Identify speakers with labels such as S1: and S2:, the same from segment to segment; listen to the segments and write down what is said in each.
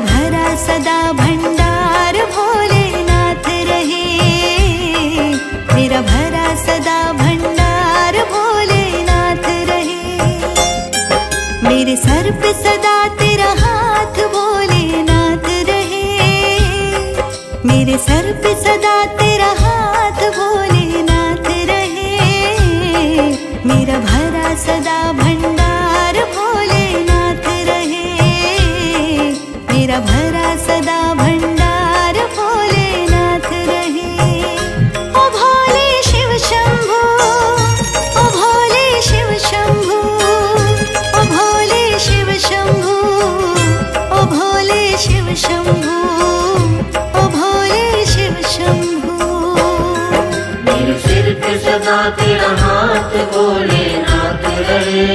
S1: भरा सदा भंडार भोलेनाथ रहे। मेरा भरा सदा भंडार भोलेनाथ रहे। मेरे सर पे सदा तेरा हाथ भोलेनाथ रहे। मेरे सर पे सदा तेरा हाथ भोलेनाथ रहे। मेरा भरा सदा भंडार भोलेनाथ रहे। मेरा भरा सदा भंडार भोलेनाथ रहे। ओ भोले शिव शंभो, ओ भोले शिव शंभो, ओ भोले शिव शंभो, ओ भोले शिव शंभो, ओ भोले शिव शंभो।
S2: मेरे सिर पे सदा तेरा हाथ भोलेनाथ रहे।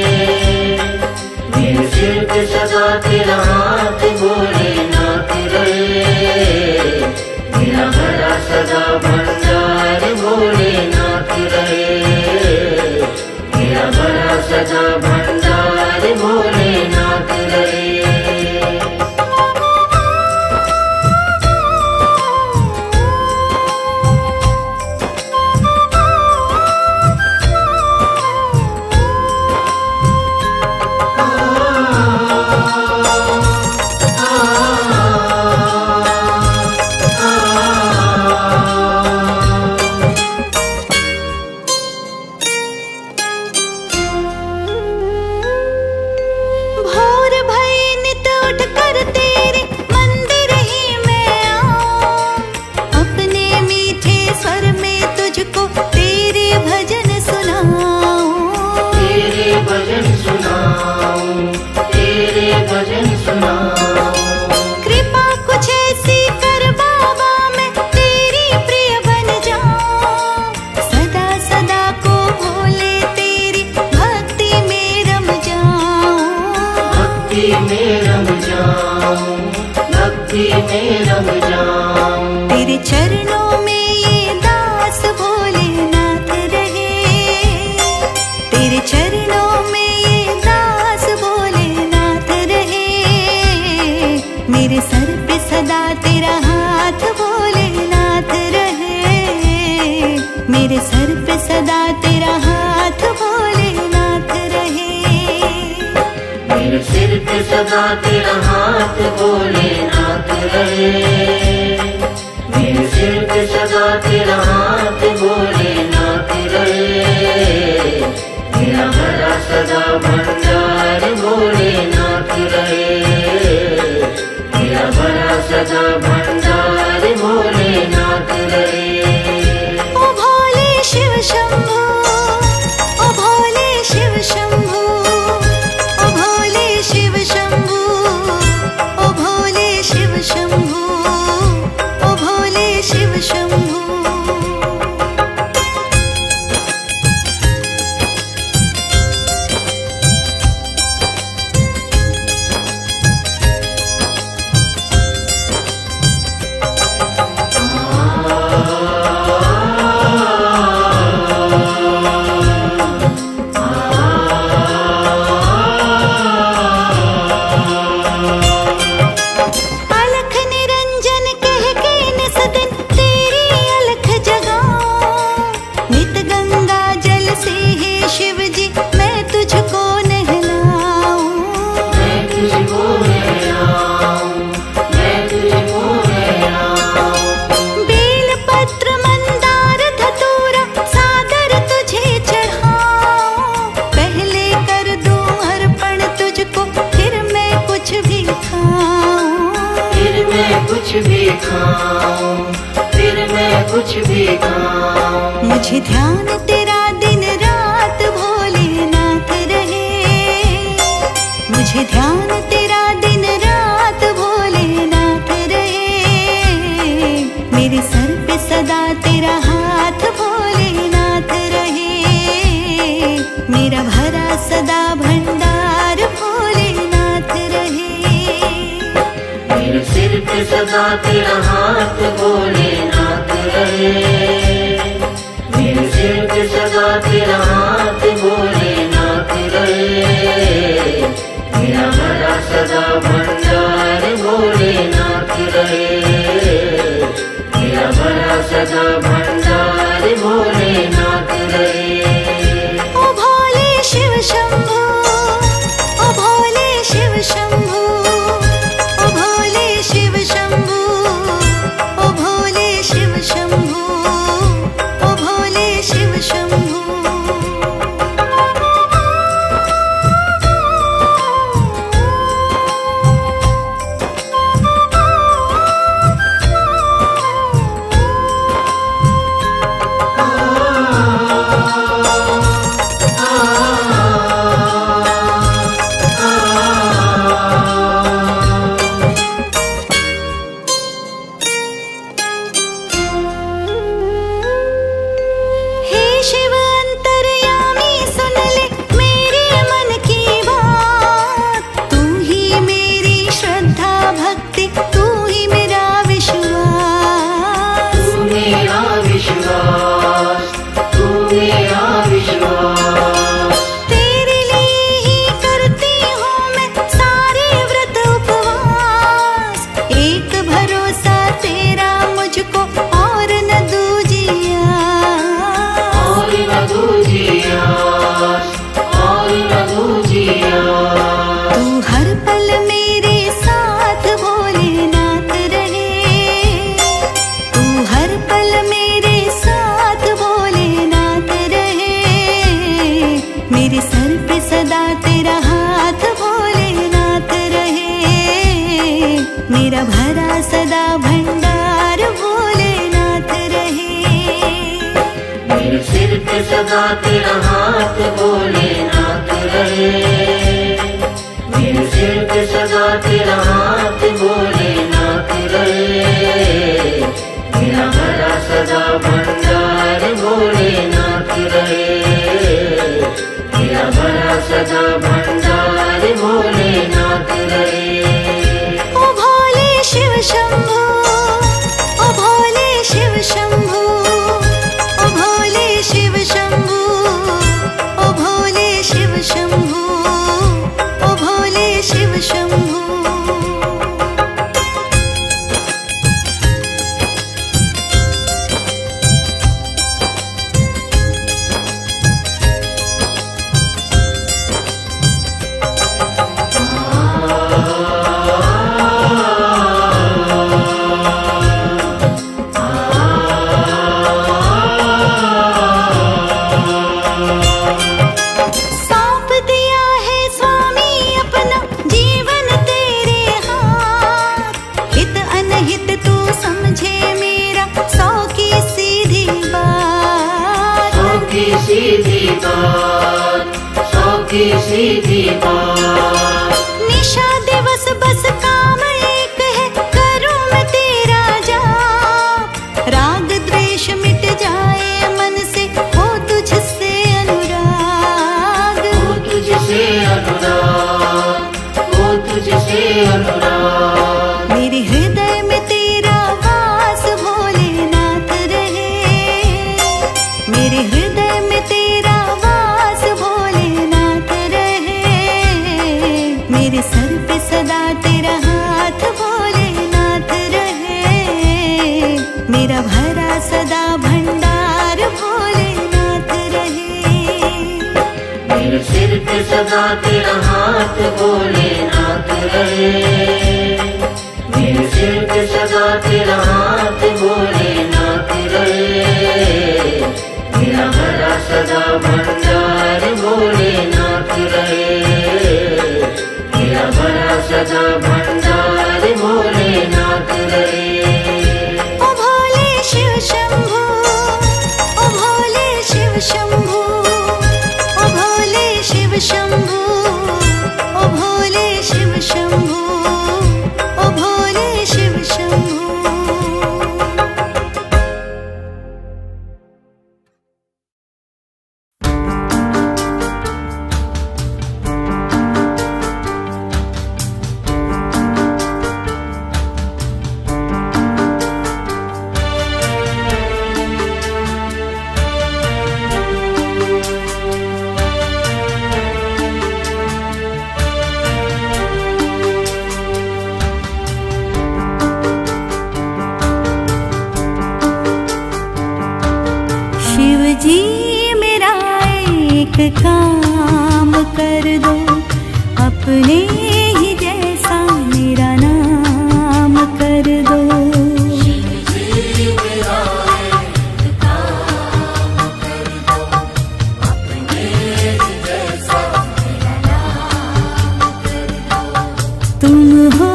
S2: मेरे सिर पे सदा तेरा हाथ भोलेनाथ रहे। मेरा भरा सदा भंडार भोलेनाथ रहे। मेरा भरा सदा भंडार भोलेनाथ रहे।
S1: कृपा कुछ ऐसी कर बाबा मैं तेरी प्रिय बन जाऊं। सदा सदा को भोले तेरी भक्ति में रम जाऊं।
S2: भक्ति में रम जाऊं, भक्ति में रम जाऊं।
S1: तेरे चरणों में ये दास भोलेनाथ रहे। तेरे चरणों में ये दास भोलेनाथ रहे। मेरे सर पे सदा तेरा हाथ भोलेनाथ रहे। मेरे सर पे सदा तेरा हाथ भोलेनाथ रहे।
S2: मेरे सिर पे सदा तेरा हाथ भोलेनाथ रहे। मेरे सिर पे सदा तेरा हाथ भोलेनाथ रहे। मेरा भरा सदा भंडार भोलेनाथ रहे। मेरा भरा सदा भंडार भोलेनाथ रहे।
S1: ओ भोले शिव शंभो, ओ भोले शिव शंभो, ओ भोले शिव शंभो, ओ भोले शिव शंभो, ओ भोले शिव शंभो।
S2: कुछ भी खाऊं, फिर मैं कुछ भी खाऊं।
S1: मुझे ध्यान तेरा दिन रात भोलेनाथ रहे। मुझे ध्यान तेरा दिन रात भोलेनाथ रहे। मेरे सर पे सदा तेरा हाथ भोलेनाथ रहे। मेरा भरा सदा भंडार भोलेनाथ रहे।
S2: मेरे सिर पे सदा तेरा हाथ भोलेनाथ रहे। मेरे सिर पे सदा तेरा हाथ भोलेनाथ रहे। मेरा भरा सदा भंडार भोले रहे। मेरा भरा सदा भंडार भोलेनाथ रहे।
S1: ओ भोले शिव शंभू, ओ भोले शिव शंभू, ओ भोले शिव शंभू, ओ भोले शिव शंभू, ओ भोले शिव शंभू। मेरा भरा सदा भंडार भोलेनाथ रहे।
S2: मेरे सिर पे सदा तेरा हाथ भोलेनाथ रहे। मेरे सिर पे सदा तेरा हाथ भोलेनाथ रहे। मेरा भरा सदा भंडार भोलेनाथ रहे। मेरा भरा सदा भंडार भोलेनाथ रहे।
S1: शंभू, ओ भोले शिव शंभू, ओ भोले शिव शंभू, ओ भोले शिव शंभू, ओ भोले शिव शंभू।
S2: सीधी बात
S1: निशा दिवस बस काम एक है, करूं मैं तेरा जाप। राग द्वेष मिट जाए मन से, हो तुझसे अनुराग,
S2: हो तुझसे अनुराग, हो तुझसे अनुराग।
S1: मेरे हृदय में तेरा वास भोलेनाथ रहे। मेरे हृदय में तेरा वास भोलेनाथ रहे। मेरे सर पे सदा तेरा हाथ भोलेनाथ रहे। मेरा भरा सदा भंडार भोलेनाथ रहे।
S2: मेरे सिर पे सदा तेरा हाथ भोलेनाथ रहे। मेरे सिर पे सदा तेरा हाथ भोलेनाथ रहे। मेरा भरा सदा भंडार भोलेनाथ रहे। मेरा भरा सदा भंडार भोलेनाथ रहे।
S1: ओ भोले शिव शंभू, ओ भोले शिव शंभू, ओ भोले शिव शंभू, ओ भोले शिव शंभू, ओ भोले शिव शंभू। एक काम कर दो, अपने ही जैसा मेरा नाम कर दो। तुम हो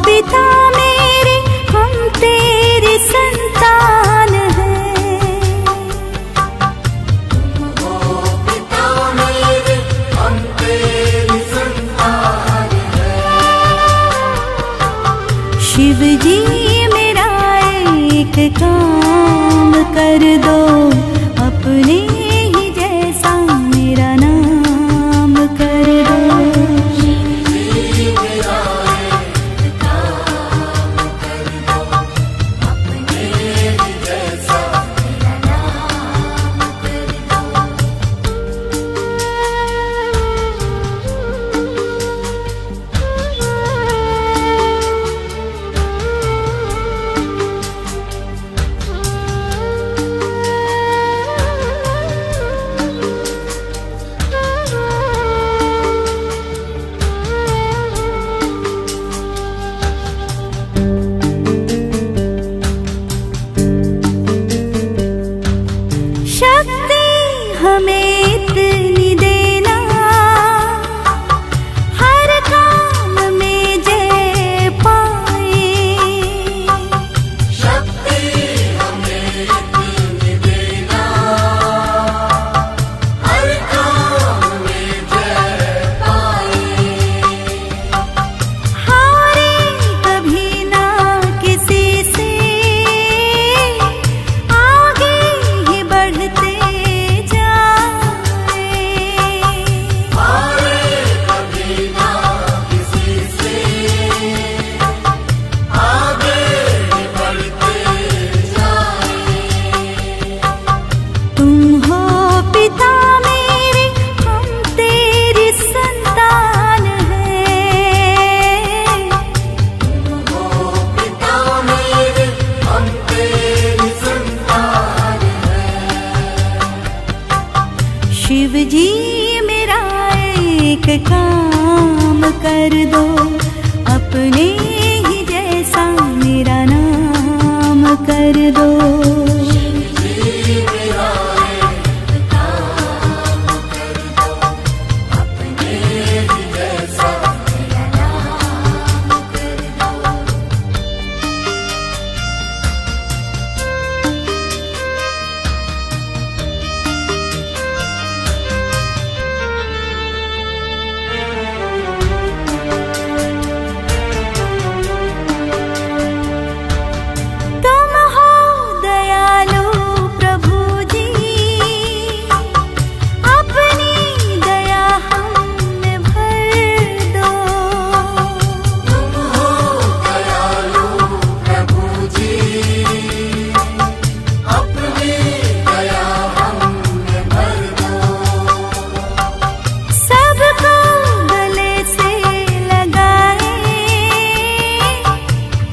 S1: पिता मेरे, हम तेरी संतान हैं।
S2: तुम हो पिता मेरे, हम तेरी संतान हैं।
S1: शिव जी मेरा एक काम कर दो, अपने ही जैसा मेरा नाम कर दो। शक्ति हमें इतनी देना, हर काम में जय पाए।
S2: शक्ति हमें इतनी देना, हर काम में जय पाए।
S1: हारे कभी ना किसी से, आगे ही बढ़ते जाए।
S2: हारे कभी ना किसी से, आगे ही बढ़ते जाए।
S1: तुम हो पिता मेरे, हम तेरी संतान हैं।
S2: तुम हो पिता मेरे, हम तेरी संतान हैं।
S1: शिव जी मेरा एक काम कर दो, अपने ही जैसा मेरा नाम कर दो। तुम हो दयालु प्रभु जी, अपनी दया हम में भर दो।
S2: तुम हो दयालु प्रभु जी, अपनी दया हम में भर दो।
S1: सबको गले से लगाए,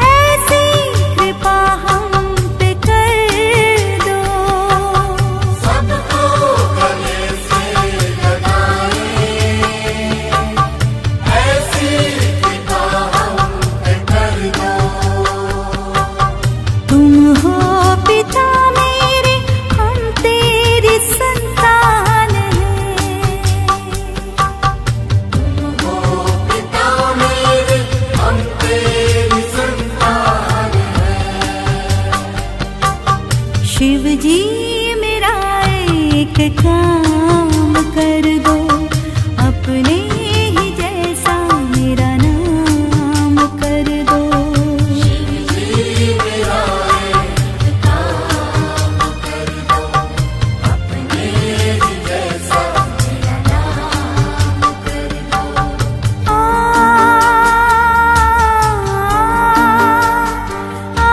S1: ऐसी कृपा हम पे कर दो।
S2: सबको गले से लगाए, ऐसी कृपा हम पे कर दो।
S1: तुम हो पिता मेरे, हम तेरी संतान हैं।
S2: तुम हो पिता मेरे, हम तेरी संतान हैं।
S1: शिव जी मेरा एक काम कर दो, अपने ही जैसा मेरा नाम कर दो। आ, आ, आ, आ,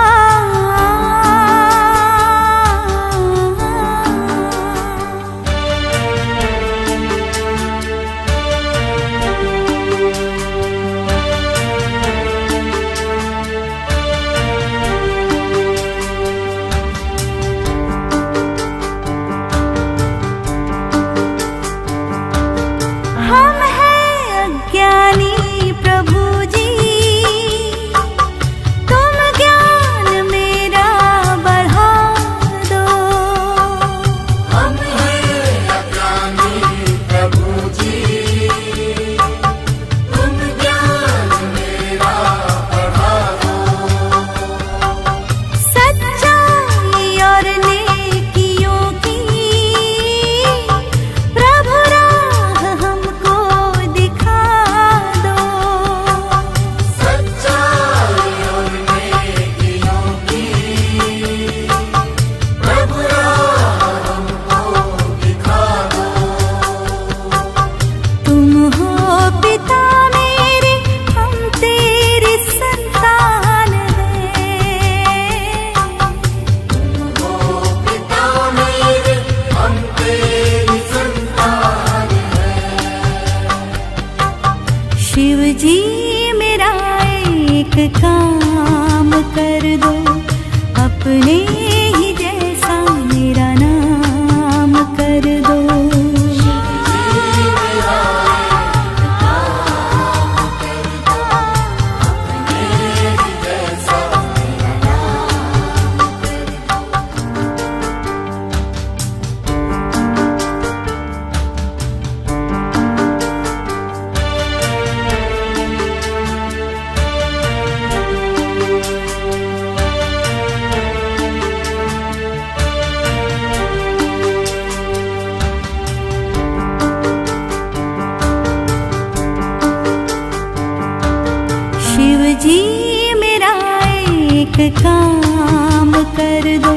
S1: काम कर दो,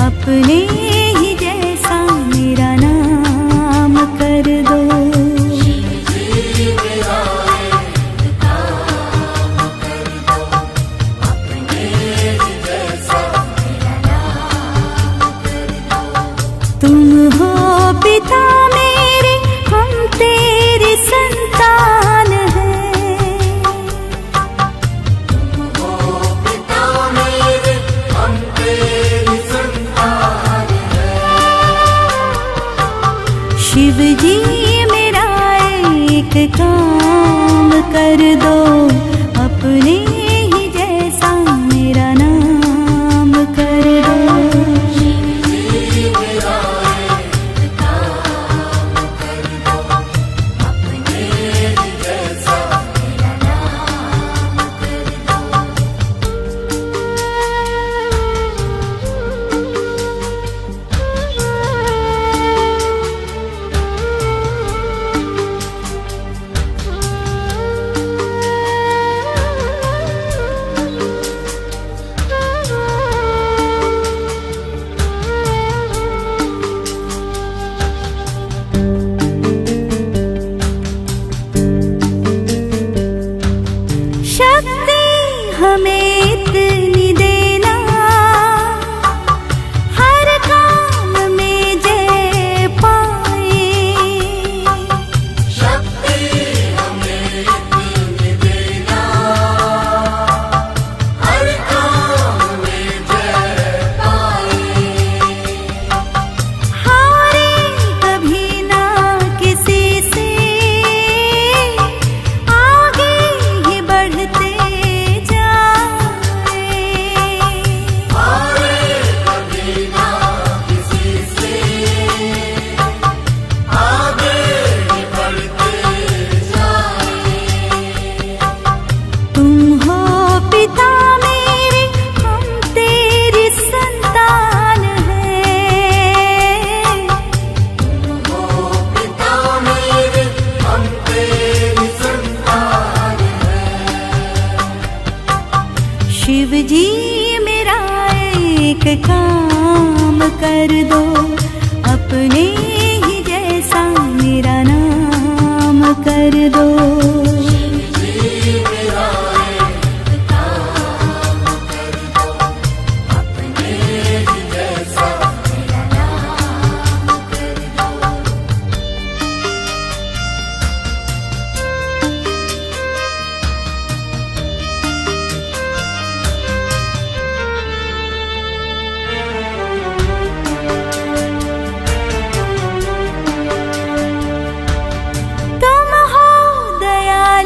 S1: अपने ही जैसा मेरा नाम कर दो। तुम हो पिता मेरे, हम तेरी संतान हैं।
S2: तुम हो पिता मेरे, हम तेरी संतान हैं।
S1: शिव जी मेरा एक काम कर दो, अपने ही जैसा मेरा नाम कर दो। शक्ति हमें इतनी देना, हर काम में जय पाए।
S2: शक्ति हमें इतनी देना, हर काम में जय पाए।
S1: हारे कभी ना किसी से, आगे ही बढ़ते जाए।
S2: हारे कभी ना किसी से, आगे ही बढ़ते जाए।
S1: तुम हो पिता मेरे, हम तेरी संतान हैं।
S2: तुम हो पिता मेरे, हम तेरी संतान हैं।
S1: शिव जी मेरा एक काम कर दो, अपने ही जैसा मेरा नाम कर दो। तुम हो दयालु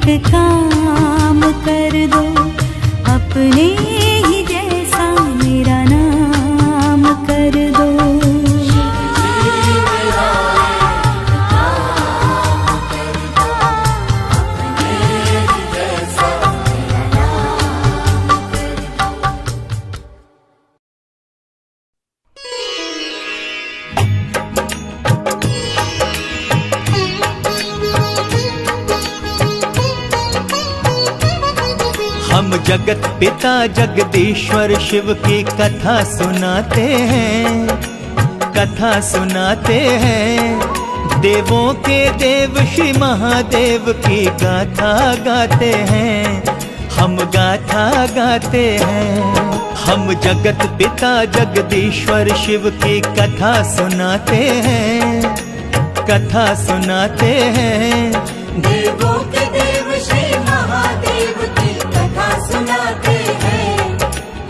S1: एक काम कर दो, अपने ही जैसा मेरा नाम कर दो।
S3: हम जगत पिता जगदीश्वर शिव की कथा सुनाते हैं, कथा सुनाते हैं। देवों के देव श्री महादेव की गाथा गाते हैं, हम गाथा गाते हैं। हम जगत पिता जगदीश्वर शिव की कथा सुनाते हैं, कथा सुनाते हैं।
S2: देवों के देव श्री महादेव की कथा सुनाते हैं,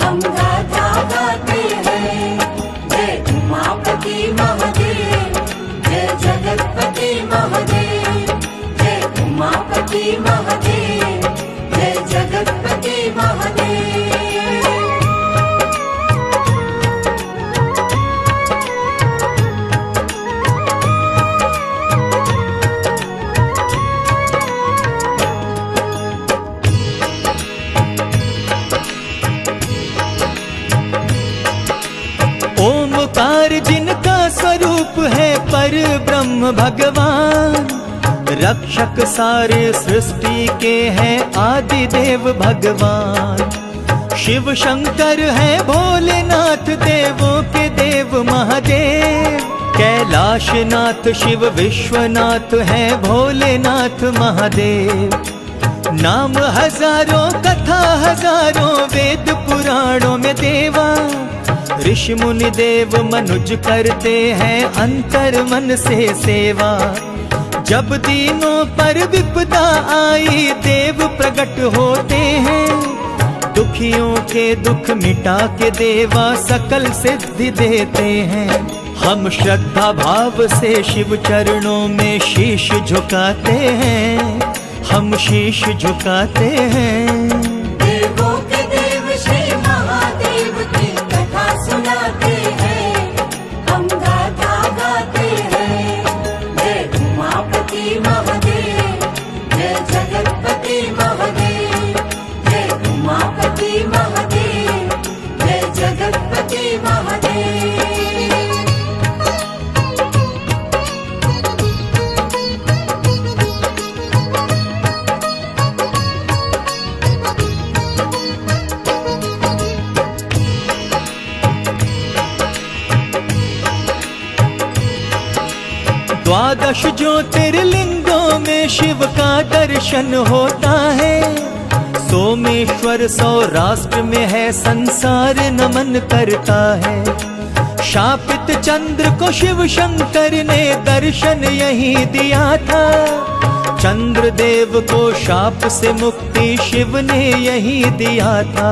S2: हम गाथा गाते हैं। जय उमापति महादेव, जय जगतपति महादेव, जय उमापति महादेव, जय जगतपति महादेव।
S3: ओमकार जिनका स्वरूप है पर ब्रह्म भगवान, रक्षक सारे सृष्टि के हैं आदि देव भगवान। शिव शंकर है भोलेनाथ देवों के देव महादेव। कैलाशनाथ शिव विश्वनाथ है भोलेनाथ महादेव। नाम हजारों कथा हजारों वेद पुराणों में देवा। ऋषि मुनि देव मनुज करते हैं अंतर मन से सेवा। जब दीनों पर विपदा आई देव प्रकट होते हैं। दुखियों के दुख मिटा के देवा सकल सिद्धि देते हैं। हम श्रद्धा भाव से शिव चरणों में शीश झुकाते हैं, हम शीश झुकाते हैं।
S2: देवों के देव श्री महादेव की कथा सुनाते हैं, हम गाथा गाते हैं। जय उमापति महादेव, जय जगतपति महादेव, जय उमापति महादेव, जय जगतपति महादेव।
S3: द्वादश ज्योतिर्लिंगों में शिव का दर्शन होता है। सोमेश्वर सौराष्ट्र में है संसार नमन करता है। शापित चंद्र को शिव शंकर ने दर्शन यही दिया था। चंद्र देव को शाप से मुक्ति शिव ने यही दिया था।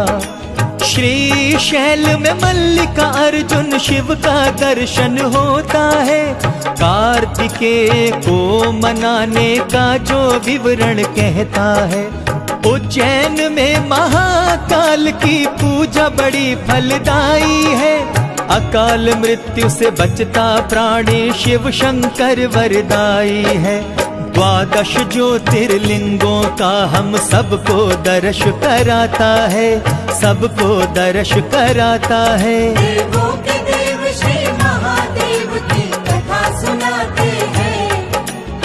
S3: श्री शैल में मल्लिका अर्जुन शिव का दर्शन होता है। कार्तिकेय को मनाने का जो विवरण कहता है। उज्जैन में महाकाल की पूजा बड़ी फलदायी है। अकाल मृत्यु से बचता प्राणी शिव शंकर वरदाई है। द्वादश ज्योतिर्लिंगों का हम सबको दर्श कराता है, सबको दर्श कराता है।
S2: देवों के देव श्री महादेव की कथा सुनाते हैं,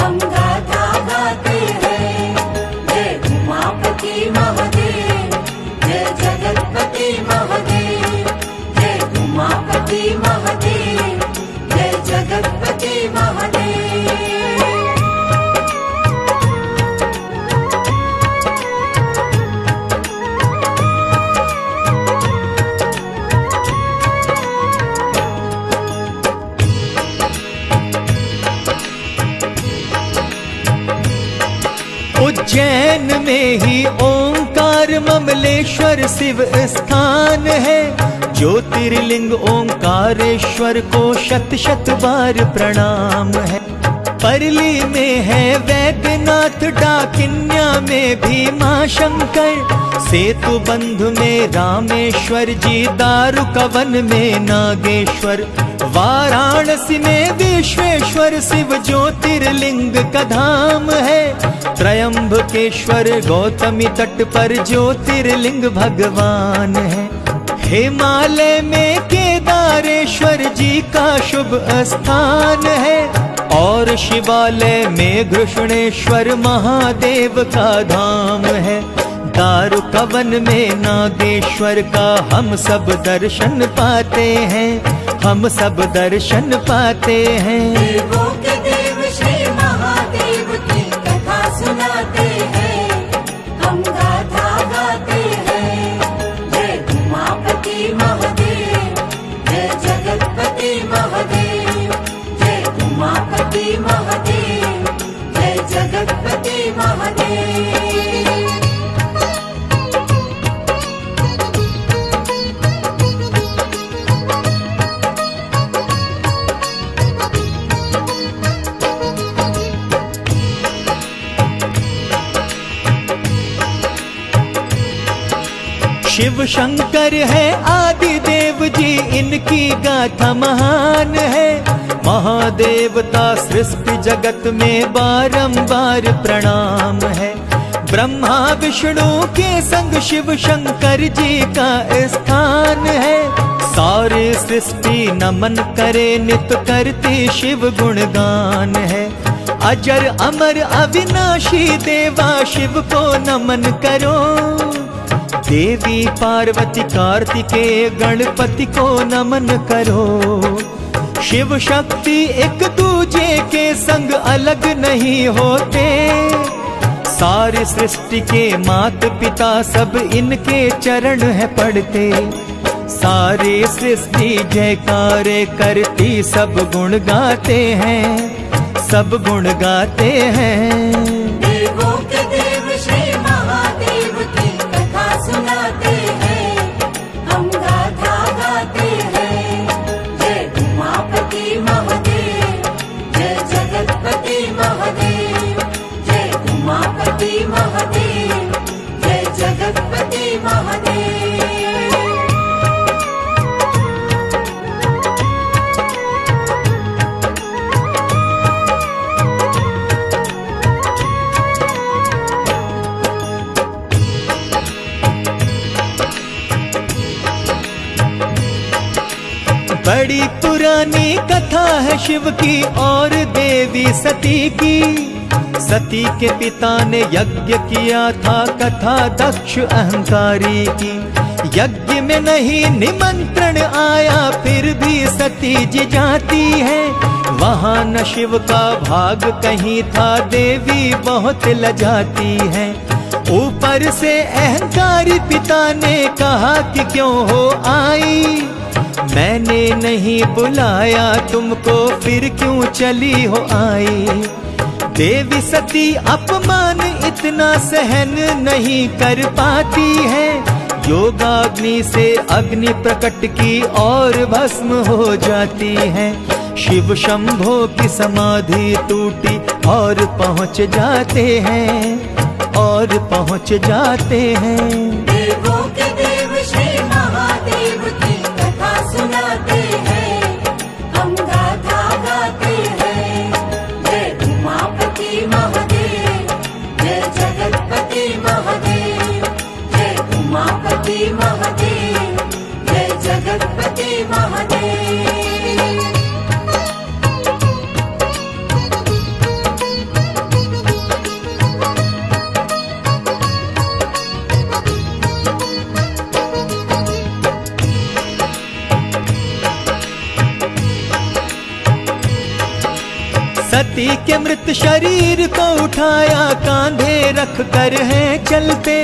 S2: हम गाथा गाते हैं। जय उमापति महादेव, जय जगतपति महादेव, जय उमापति महादेव, जय जगतपति महादेव।
S3: उज्जैन में ही ओंकार ममलेश्वर शिव स्थान है। ज्योतिर्लिंग ओंकारेश्वर को शत शत बार प्रणाम है। परली में है वैद्यनाथ, डाकिन्या में भीमा शंकर, सेतु बंध में रामेश्वर जी, दारुकवन में नागेश्वर, वाराणसी में विश्वेश्वर शिव ज्योतिर्लिंग का धाम है। त्रयंबकेश्वर गौतमी तट पर ज्योतिर्लिंग भगवान है। हिमालय में केदारेश्वर जी का शुभ स्थान है और शिवालय में घृष्णेश्वर महादेव का धाम है। दारुकवन में नागेश्वर का हम सब दर्शन पाते हैं, हम सब दर्शन पाते हैं।
S2: देवों के देव श्री महादेव की कथा सुनाते हैं, हम गाथा गाते हैं। जय उमापति महादेव, जय जगतपति महादेव, जय उमापति महादेव, जय जगतपति महादेव।
S3: शिव शंकर है आदि देव जी, इनकी गाथा महान है। महादेवता सृष्टि जगत में बारंबार प्रणाम है। ब्रह्मा विष्णु के संग शिव शंकर जी का स्थान है। सारे सृष्टि नमन करे, नित करती शिव गुणगान है। अजर अमर अविनाशी देवा शिव को नमन करो। देवी पार्वती कार्तिकेय गणपति को नमन करो। शिव शक्ति एक दूजे के संग अलग नहीं होते। सारी सृष्टि के माता पिता सब इनके चरण है पड़ते। सारी सृष्टि जयकारे करती, सब गुण गाते हैं, सब गुण गाते हैं।
S2: देवों के देव श्री महादेव की कथा सुनाते हैं, हम गाथा गाते हैं। जय उमापति महादेव, जय जगतपति महादेव, जय उमापति महादेव, जय जगतपति महादेव।
S3: बड़ी पुरानी कथा है शिव की और देवी सती की। सती के पिता ने यज्ञ किया था, कथा दक्ष अहंकारी की। यज्ञ में नहीं निमंत्रण आया, फिर भी सती जी जाती है। वहाँ न शिव का भाग कहीं था, देवी बहुत लजाती है। ऊपर से अहंकारी पिता ने कहा कि क्यों हो आई, मैंने नहीं बुलाया तुमको, फिर क्यों चली हो आई। देवी सती अपमान इतना सहन नहीं कर पाती है। योगाग्नि से अग्नि प्रकट की और भस्म हो जाती है। शिव शंभो की समाधि टूटी और पहुँच जाते हैं, और पहुँच जाते हैं।
S2: देवों के देव श्री महादेव की कथा सुनाते हैं, हम गाथा गाते हैं। जय उमापति महादेव, जय जगतपति महादेव, जय उमापति महादेव, जय जगतपति महादेव।
S3: सती के मृत शरीर को उठाया, कांधे रख कर है चलते।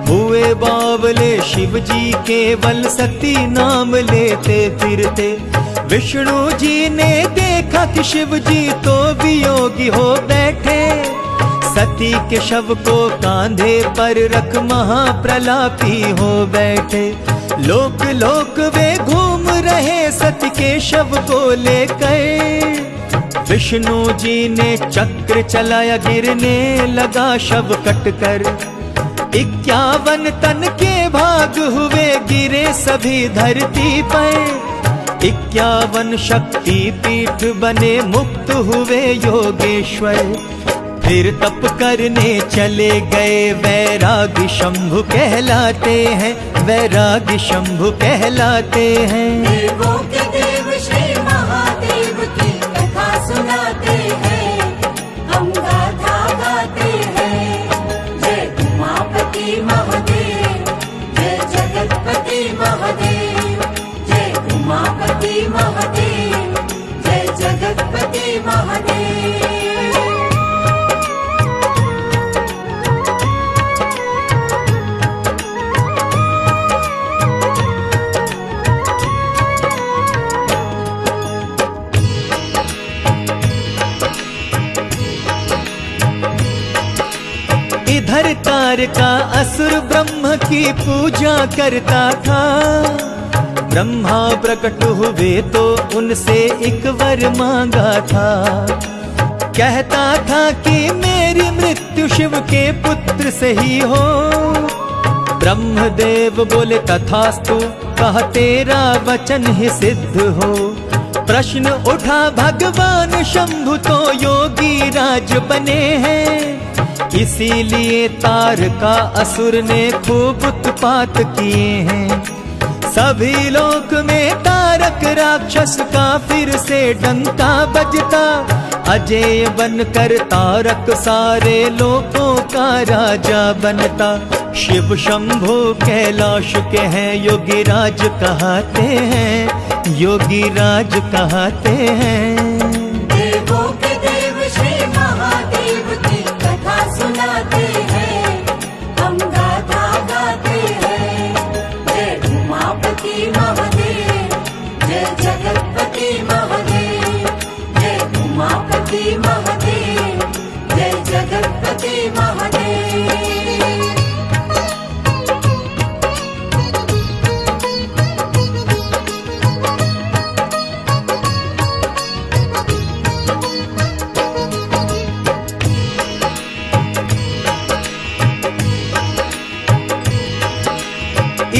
S3: हुए बावले शिव जी केवल सती नाम लेते फिरते। विष्णु जी ने देखा कि शिव जी तो वियोगी हो बैठे। सती के शव को कांधे पर रख महाप्रलापी हो बैठे। लोक लोक वे घूम रहे सती के शव को लेकर। विष्णु जी ने चक्र चलाया, गिरने लगा शव कटकर। 51 तन के भाग हुए, गिरे सभी धरती पर। 51 शक्ति पीठ बने, मुक्त हुए योगेश्वर। फिर तप करने चले गए, वैरागी शंभु कहलाते हैं, वैरागी शंभु कहलाते हैं।
S2: देवों के देव श्री महादेव की कथा सुनाते हैं, हम गाथा गाते हैं। जय उमापति महादेव, जय जगतपति महादेव, जय उमापति महादेव, जय जगतपति महादेव।
S3: इधर तारका असुर ब्रह्म की पूजा करता था। ब्रह्मा प्रकट हुए तो उनसे एक वर मांगा था। कहता था कि मेरी मृत्यु शिव के पुत्र से ही हो। ब्रह्मदेव बोले तथास्तु, कहा तेरा वचन ही सिद्ध हो। प्रश्न उठा भगवान शंभु तो योगी राज बने हैं। इसीलिए तारका असुर ने खूब उत्पात किए हैं। सभी लोक में तारक राक्षस का फिर से डंका बजता। अजेय बनकर तारक सारे लोकों का राजा बनता। शिव शंभु कैलाश के हैं, योगी राज कहते हैं, योगी राज कहते हैं।
S2: देवों के देव श्री महादेव की कथा सुनाते हैं, हम गाथा गाते हैं। जय उमापति महादेव, जय जगतपति महादेव, जय उमापति महादेव, जय जगतपति महादेव।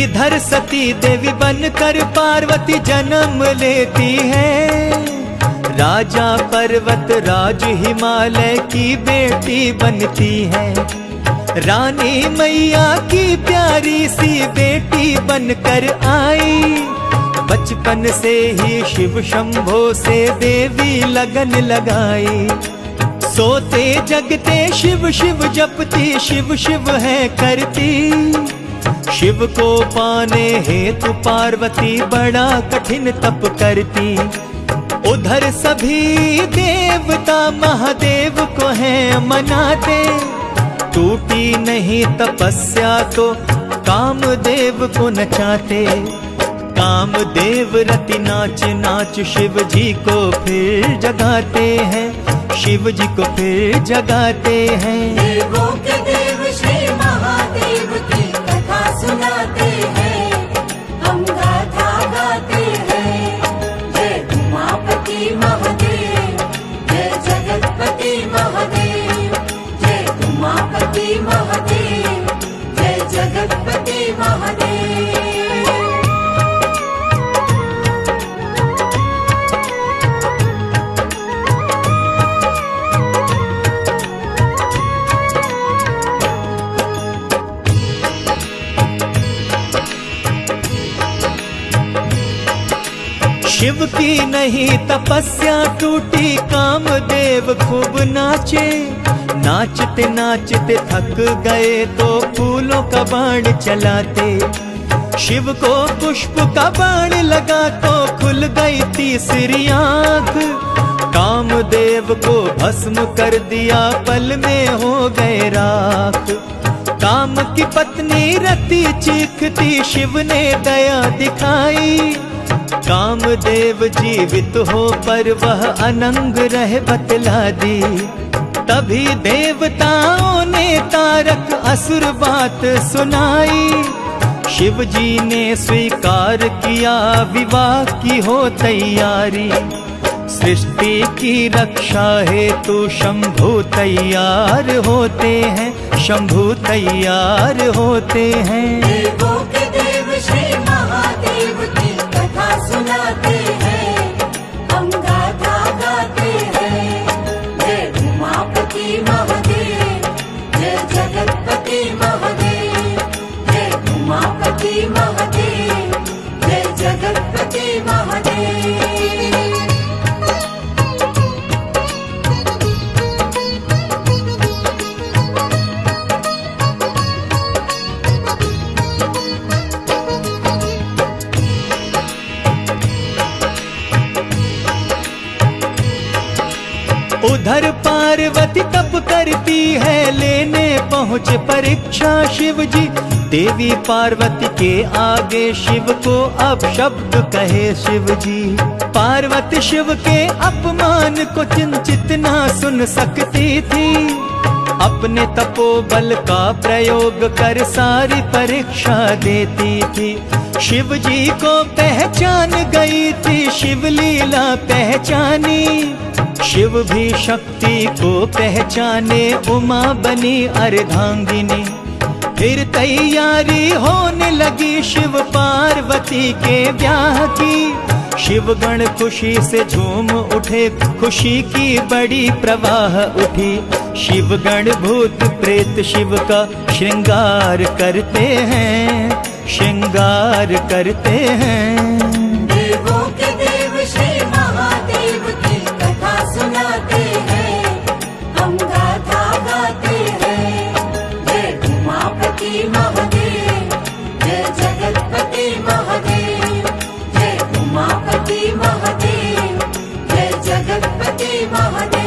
S3: इधर सती देवी बनकर पार्वती जन्म लेती है। राजा पर्वत राज हिमालय की बेटी बनती है। रानी मैया की प्यारी सी बेटी बनकर आई। बचपन से ही शिव शंभो से देवी लगन लगाई। सोते जगते शिव शिव जपती, शिव शिव है करती। शिव को पाने हेतु पार्वती बड़ा कठिन तप करती। उधर सभी देवता महादेव को है मनाते। टूटी नहीं तपस्या तो कामदेव को नचाते। कामदेव रति नाच नाच शिव जी को फिर जगाते हैं, शिव जी को फिर जगाते हैं।
S2: देवों के देव श्री महादेव की कथा सुनाते हैं, हम गाथा गाते हैं। जय उमापति महादेव, जय जगतपति महादेव, जय उमापति महादेव, जय जगतपति महादेव।
S3: शिव की नहीं तपस्या टूटी, कामदेव खूब नाचे। नाचते नाचते थक गए तो फूलों का बाण चलाते। शिव को पुष्प का बाण लगा तो खुल गई तीसरी आंख। कामदेव को भस्म कर दिया, पल में हो गए राख। काम की पत्नी रति चीखती, शिव ने दया दिखाई। कामदेव जीवित हो पर वह अनंग रह बतला दी। तभी देवताओं ने तारक असुर बात सुनाई। शिव जी ने स्वीकार किया, विवाह की हो तैयारी। सृष्टि की रक्षा हेतु शंभु तैयार होते हैं, शंभु तैयार होते हैं।
S2: देवों के देव श्री महादेव की कथा सुनाते हैं, हम गाथा गाते हैं। जय उमापति महादेव, जय जगतपति महादेव, जय उमापति महादेव, जय जगतपति महादेव।
S3: उधर पार्वती तप करती है, लेने पहुँचे परीक्षा शिव जी। देवी पार्वती के आगे शिव को अब शब्द कहे शिव जी। पार्वती शिव के अपमान को चिंतित ना सुन सकती थी, अपने तपोबल का प्रयोग कर सारी परीक्षा देती थी। शिव जी को पहचान गई थी, शिव लीला पहचानी। शिव भी शक्ति को पहचाने, उमा बनी अर्धांगिनी। फिर तैयारी होने लगी शिव पार्वती के ब्याह की। शिवगण खुशी से झूम उठे, खुशी की बड़ी प्रवाह उठी। शिवगण भूत प्रेत शिव का श्रृंगार करते हैं, श्रृंगार करते हैं।
S2: देवों के देव श्री महादेव की कथा सुनाते हैं, हम गाथा गाते हैं। जय उमापति महादेव, जय जगतपति महादेव, जय उमापति महादेव, जय जगतपति महादेव।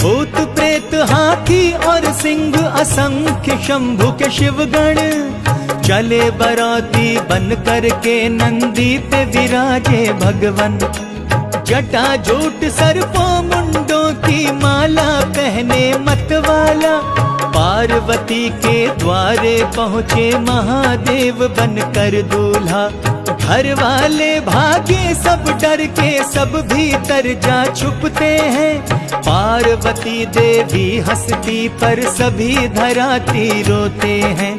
S3: भूत प्रेत हाथी और सिंह असंख्य शंभु के शिवगण चले बराती बन करके नंदी पे विराजे भगवन। जटा जूट सर्पों मुंडों की माला पहने मतवाला, पार्वती के द्वारे पहुँचे महादेव बनकर दूल्हा। घर वाले भागे सब डर के, सब भीतर जा छुपते हैं। पार्वती देवी हंसती पर सभी धराती रोते हैं।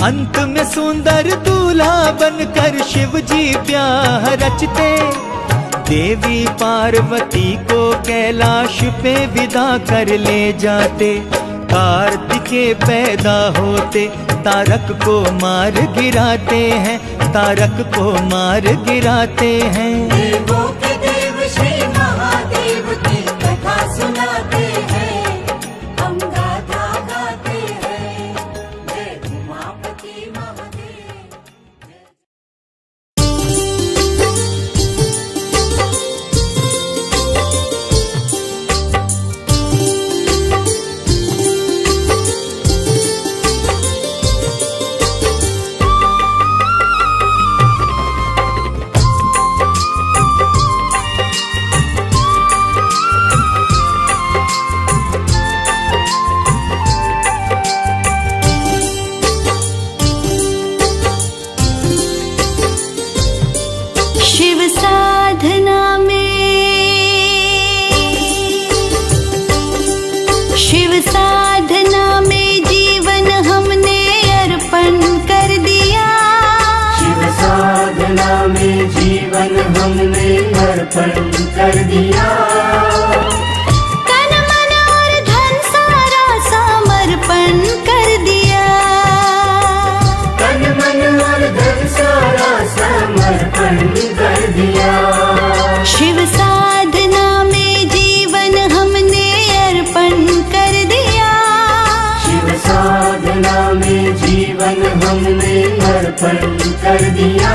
S3: अंत में सुंदर दूल्हा बनकर शिव जी ब्याह रचते। देवी पार्वती को कैलाश पे विदा कर ले जाते। कार्तिकेय पैदा होते, तारक को मार गिराते हैं, तारक को मार गिराते हैं।
S2: देवों के देव श्री महादेव की कथा सुनाते हैं, हम गाथा गाते हैं। जय उमापति महादेव।
S1: शिव साधना में, शिव साधना में जीवन हमने अर्पण कर दिया।
S2: शिव साधना में जीवन हमने अर्पण कर दिया।
S1: तन मन और धन सारा समर्पण कर दिया।
S2: तन मन और धन सारा समर्पण कर दिया।
S1: शिव साधना में जीवन हमने अर्पण कर दिया।
S2: शिव साधना में जीवन हमने अर्पण कर दिया।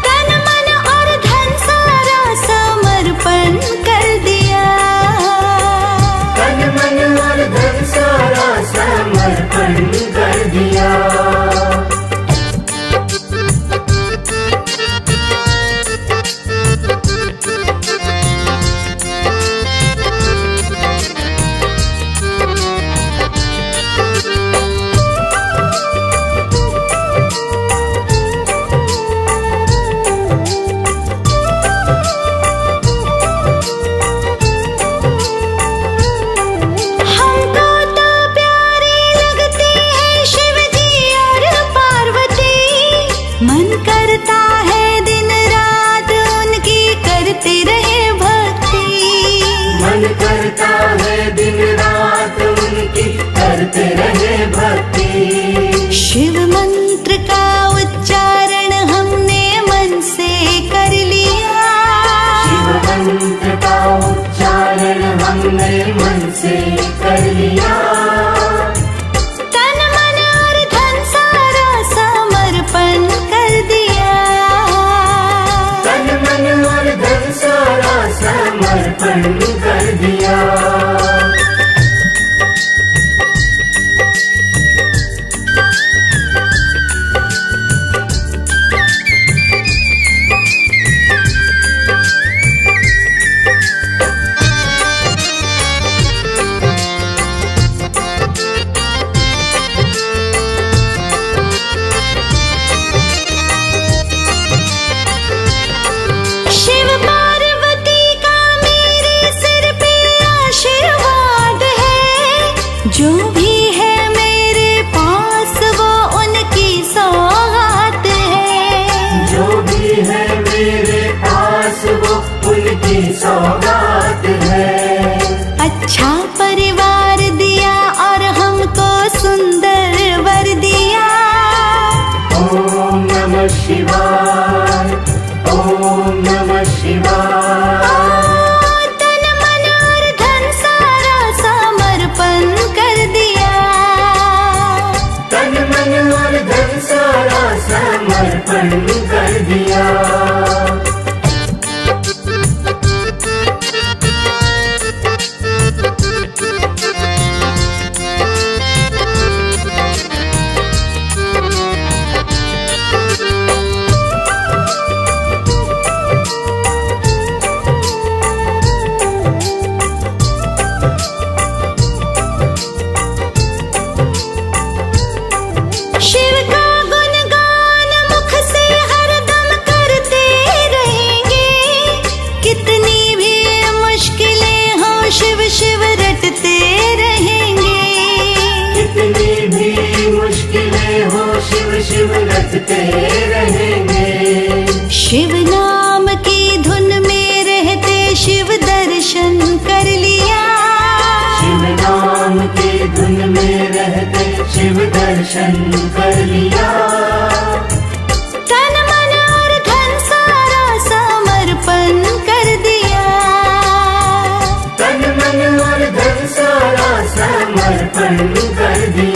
S1: तन मन और धन सारा समर्पण कर दिया।
S2: तन मन और धन सारा समर्पण कर दिया। से कर लिया।
S1: तन मन और धन सारा समर्पण कर दिया।
S2: तन मन और धन सारा समर्पण कर दिया।
S1: शिव पार्वती का मेरे सिर पे आशीर्वाद है। जो भी है मेरे पास वो उनकी सौगात है।
S2: जो भी है मेरे पास वो उनकी सौगात है।
S1: अच्छा परिवार दिया और हमको सुंदर वर दिया।
S2: ओम नमः शिवाय, ओम नमः शिवाय।
S1: तन मन और धन सारा समर्पण कर दिया।
S2: तन मन और धन सारा समर्पण कर दिया।
S1: शिव का गुणगान मुख से हरदम करते रहेंगे। कितनी भी मुश्किलें हो शिव शिव रटते रहेंगे।
S2: कितनी भी मुश्किलें हो शिव शिव रटते रहेंगे।
S1: शिव नाम की धुन में रहते शिव दर्शन कर लिया।
S2: शिव नाम की धुन में रहते शिव दर्शन कर लिया।
S1: तन मन और धन सारा समर्पण कर दिया।
S2: तन मन और धन सारा समर्पण कर दिया।